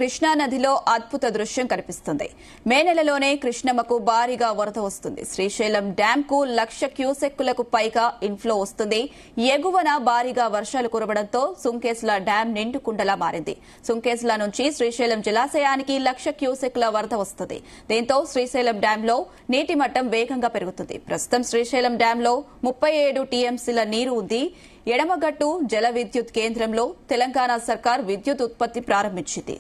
కృష్ణా నదిలో అద్భుత దృశ్యం కనిపిస్తుంది. మే నెలలోనే కృష్ణమ్మకు భారీగా వరద వస్తుంది. శ్రీశైలం డ్యాం కు 1,00,000 క్యూసెక్కులకు పైగా ఇన్ఫ్లో వస్తుంది. ఎగువన భారీగా వర్షాలు కురవడంతో సుంకేశ్ల డ్యాం నిండుకుండలా మారింది. సుంకేశ్ల నుంచి శ్రీశైలం జలాశయానికి 1,00,000 క్యూసెక్కుల వరద వస్తుంది. దీంతో శ్రీశైలం డ్యాంలో నీటి మట్టం వేగంగా పెరుగుతుంది. ప్రస్తుతం శ్రీశైలం డ్యాంలో 37 టీఎంసీల నీరు ఉంది. ఎడమగట్టు జల విద్యుత్ కేంద్రంలో తెలంగాణ సర్కార్ విద్యుత్ ఉత్పత్తి ప్రారంభించింది.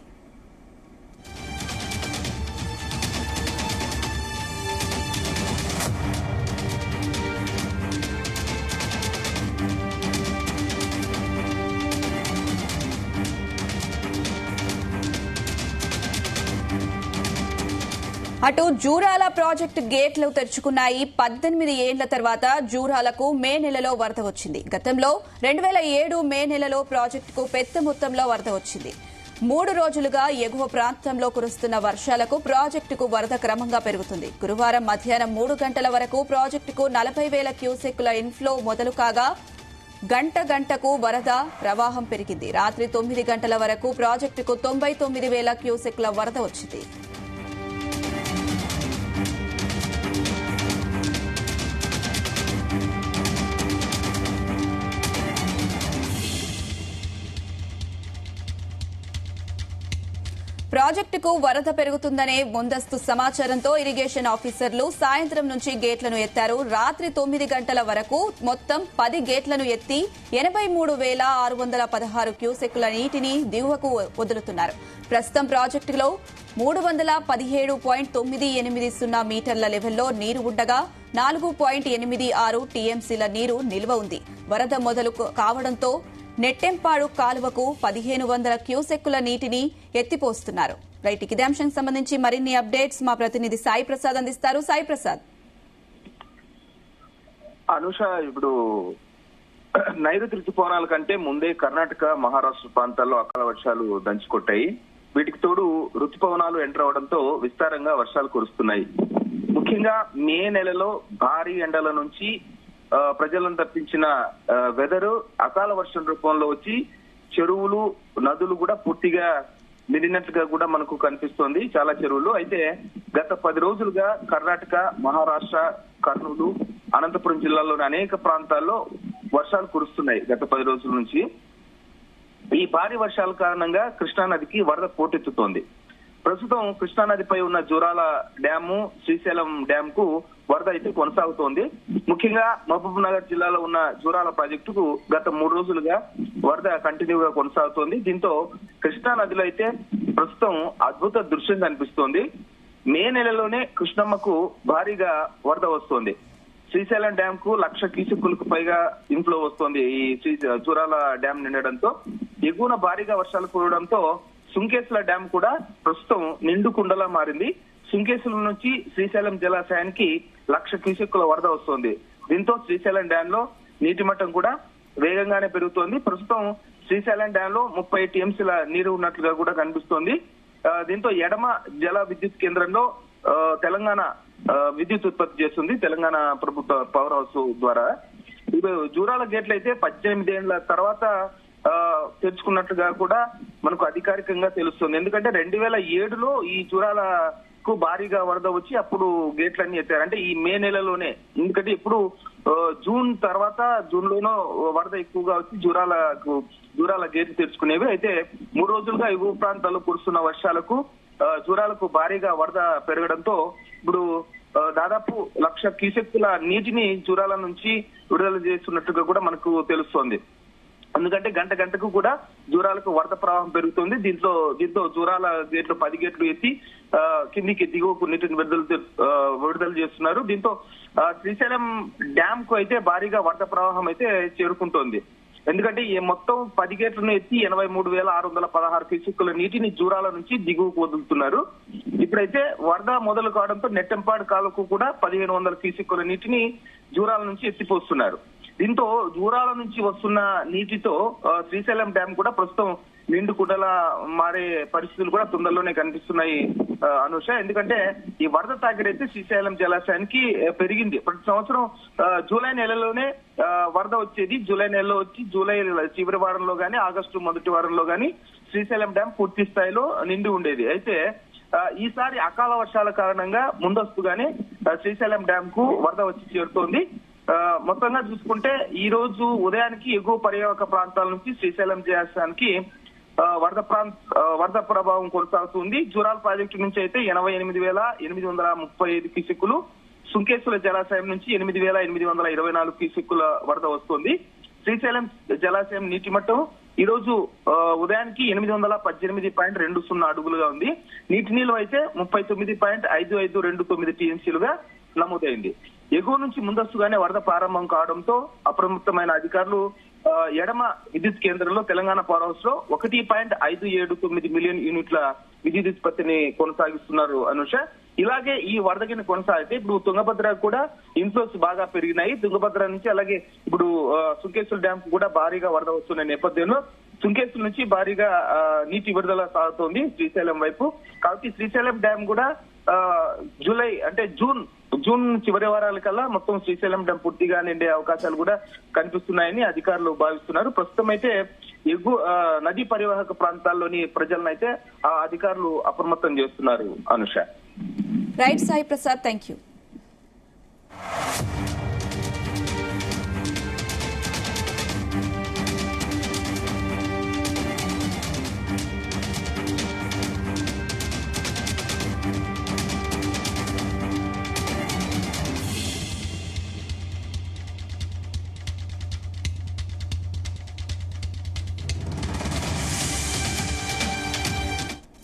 అటు జూరాల ప్రాజెక్టు గేట్లు తెరుచుకున్నాయి. 18 ఏళ్ల తర్వాత జూరాలకు మే నెలలో వరద వచ్చింది. గతంలో 2007 మే నెలలో ప్రాజెక్టుకు పెద్ద మొత్తంలో వరద వచ్చింది. 3 రోజులుగా ఎగువ ప్రాంతంలో కురుస్తున్న వర్షాలకు ప్రాజెక్టుకు వరద క్రమంగా పెరుగుతుంది. గురువారం మధ్యాహ్నం 3 గంటల వరకు ప్రాజెక్టుకు 40,000 క్యూసెక్కుల ఇన్ఫ్లో మొదలు కాగా గంటకు వరద ప్రవాహం పెరిగింది. రాత్రి 9 గంటల వరకు ప్రాజెక్టుకు 99,000 క్యూసెక్కుల వరద వచ్చింది. ప్రాజెక్టుకు వరద పెరుగుతుందనే ముందస్తు సమాచారంతో ఇరిగేషన్ ఆఫీసర్లు సాయంత్రం నుంచి గేట్లను ఎత్తారు. రాత్రి 9 గంటల వరకు మొత్తం 10 గేట్లను ఎత్తి 83,616 క్యూసెక్కుల నీటిని దిగువకు వదులుతున్నారు. ప్రస్తుతం ప్రాజెక్టులో 317.980 మీటర్ల లెవెల్లో నీరు ఉండగా 4.86 టీఎంసీల నీరు నిల్వ ఉంది. వరద మొదలు కావడంతో నెట్టెంపాడు కాలువకు 1,500 క్యూసెక్కుల నీటిని ఎత్తిపోస్తున్నారు. రైట్, ఇదే అంశానికి సంబంధించి మరిన్ని అప్డేట్స్ మా ప్రతినిధి సాయి ప్రసాద్ అందిస్తారు. సాయి ప్రసాద్. అనుష, ఇప్పుడు నైరుతి రుతుపవనాల కంటే ముందే కర్ణాటక, మహారాష్ట్ర ప్రాంతాల్లో అకాల వర్షాలు దంచుకొట్టాయి. వీటికి తోడు రుతుపవనాలు ఎంటర్ అవడంతో విస్తారంగా వర్షాలు కురుస్తున్నాయి. ముఖ్యంగా మే నెలలో భారీ ఎండల నుంచి ప్రజలను తప్పించిన వెదర్ అకాల వర్షం రూపంలో వచ్చి చెరువులు, నదులు కూడా పూర్తిగా నిండినట్లుగా కూడా మనకు కనిపిస్తోంది. చాలా చెరువులు అయితే గత 10 రోజులుగా కర్ణాటక, మహారాష్ట్ర, కర్నూలు, అనంతపురం జిల్లాల్లోని అనేక ప్రాంతాల్లో వర్షాలు కురుస్తున్నాయి. గత 10 రోజుల నుంచి ఈ భారీ వర్షాల కారణంగా కృష్ణానదికి వరద పోటెత్తుతోంది. ప్రస్తుతం కృష్ణానదిపై ఉన్న జూరాల డ్యాము, శ్రీశైలం డ్యాం కు వరద అయితే కొనసాగుతోంది. ముఖ్యంగా మహబూబ్ నగర్ జిల్లాలో ఉన్న జూరాల ప్రాజెక్టుకు గత 3 రోజులుగా వరద కంటిన్యూగా కొనసాగుతోంది. దీంతో కృష్ణా నదిలో అయితే ప్రస్తుతం అద్భుత దృశ్యం కనిపిస్తోంది. మే నెలలోనే కృష్ణమ్మకు భారీగా వరద వస్తోంది. శ్రీశైలం డ్యాం కు 1,00,000 క్యూసెక్కులకు పైగా ఇన్ఫ్లో వస్తోంది. ఈ జూరాల డ్యాం నిండడంతో ఎగువన భారీగా వర్షాలు కురవడంతో సుంకేశ్ల డ్యాం కూడా ప్రస్తుతం నిండు కుండలా మారింది. సుంకేశ్వరం నుంచి శ్రీశైలం జలాశయానికి 1,00,000 క్యూసెక్కుల వరద వస్తోంది. దీంతో శ్రీశైలం డ్యాం లో నీటి మట్టం కూడా వేగంగానే పెరుగుతోంది. ప్రస్తుతం శ్రీశైలం డ్యాం లో 30 టీఎంసీల నీరు ఉన్నట్లుగా కూడా కనిపిస్తోంది. దీంతో ఎడమ జల విద్యుత్ కేంద్రంలో తెలంగాణ విద్యుత్ ఉత్పత్తి చేస్తుంది. తెలంగాణ ప్రభుత్వ పవర్ హౌస్ ద్వారా. జూరాల గేట్లు అయితే 18 ఏళ్ల తర్వాత తెరుచుకున్నట్లుగా కూడా మనకు అధికారికంగా తెలుస్తుంది. ఎందుకంటే 2007లో ఈ జూరాలకు భారీగా వరద వచ్చి అప్పుడు గేట్లన్నీ ఎత్తారు. అంటే ఈ మే నెలలోనే, ఎందుకంటే ఇప్పుడు జూన్ తర్వాత, జూన్ లోనో వరద ఎక్కువగా వచ్చి జూరాల గేట్లు తెరుచుకునేవి. అయితే 3 రోజులుగా ఎగువ ప్రాంతాల్లో కురుస్తున్న వర్షాలకు జూరాలకు భారీగా వరద పెరగడంతో ఇప్పుడు దాదాపు 1,00,000 క్యూసెక్కుల నీటిని జూరాల నుంచి విడుదల చేస్తున్నట్టుగా కూడా మనకు తెలుస్తోంది. ఎందుకంటే గంటకు కూడా జూరాలకు వరద ప్రవాహం పెరుగుతుంది. దీంతో జూరాల గేట్లు 10 గేట్లు ఎత్తి కిందికి దిగువకు నీటిని విడుదల చేస్తున్నారు. దీంతో శ్రీశైలం డ్యాం కు అయితే భారీగా వరద ప్రవాహం అయితే చేరుకుంటోంది. ఎందుకంటే ఈ మొత్తం 10 గేట్లను ఎత్తి 83,616 క్యూసెక్కుల నీటిని జూరాల నుంచి దిగువకు వదులుతున్నారు. ఇప్పుడైతే వరద మొదలు కావడంతో నెట్టెంపాడు కాలువకు కూడా 1,500 క్యూసెక్కుల నీటిని జూరాల నుంచి ఎత్తిపోస్తున్నారు. దీంతో జూరాల నుంచి వస్తున్న నీటితో శ్రీశైలం డ్యాం కూడా ప్రస్తుతం నిండు కుండలా మారే పరిస్థితులు కూడా తొందరలోనే కనిపిస్తున్నాయి. అనుష. ఎందుకంటే ఈ వరద తాకిడైతే శ్రీశైలం జలాశయానికి పెరిగింది. ప్రతి సంవత్సరం జూలై నెలలోనే వరద వచ్చేది. జూలై నెలలో వచ్చి జూలై చివరి వారంలో గానీ ఆగస్టు మొదటి వారంలో గానీ శ్రీశైలం డ్యాం పూర్తి స్థాయిలో నిండి ఉండేది. అయితే ఈసారి అకాల వర్షాల కారణంగా ముందస్తుగానే శ్రీశైలం డ్యాం కు వరద వచ్చి చేరుతోంది. మొత్తంగా చూసుకుంటే ఈ రోజు ఉదయానికి ఎగువ పర్యావరక ప్రాంతాల నుంచి శ్రీశైలం జలాశయానికి వరద ప్రభావం కొనసాగుతుంది. జూరాల ప్రాజెక్టు నుంచి అయితే 88,835 క్యూసెక్కులు, సుంకేశ్వర జలాశయం నుంచి 8,824 క్యూసెక్కుల వరద వస్తుంది. శ్రీశైలం జలాశయం నీటి మట్టం ఈ రోజు ఉదయానికి 818.20 అడుగులుగా ఉంది. నీటి నిల్వ అయితే 39.5529 టీఎంసీలుగా నమోదైంది. ఎగువ నుంచి ముందస్తుగానే వరద ప్రారంభం కావడంతో అప్రమత్తమైన అధికారులు ఎడమ విద్యుత్ కేంద్రంలో తెలంగాణ పవర్ హౌస్ లో 1.579 మిలియన్ యూనిట్ల విద్యుత్ ఉత్పత్తిని కొనసాగిస్తున్నారు అనుష. ఇలాగే ఈ వరదగిన కొనసాగితే ఇప్పుడు తుంగభద్ర కూడా ఇన్ఫ్లోస్ బాగా పెరిగినాయి. తుంగభద్ర నుంచి అలాగే ఇప్పుడు సుంకేశ్వర డ్యాం కూడా భారీగా వరద వస్తున్న నేపథ్యంలో సుంకేశ్వర నుంచి భారీగా నీటి విడుదల సాగుతోంది శ్రీశైలం వైపు. కాబట్టి శ్రీశైలం డ్యాం కూడా జూలై అంటే జూన్ చివరి వారాల కల్లా మొత్తం శ్రీశైలం డ్యాం పూర్తిగా నిండే అవకాశాలు కూడా కనిపిస్తున్నాయని అధికారులు భావిస్తున్నారు. ప్రస్తుతం అయితే నదీ పరివాహక ప్రాంతాల్లోని ప్రజలను అయితే ఆ అధికారులు అప్రమత్తం చేస్తున్నారు Anusha. Right Sai Prasad, thank you.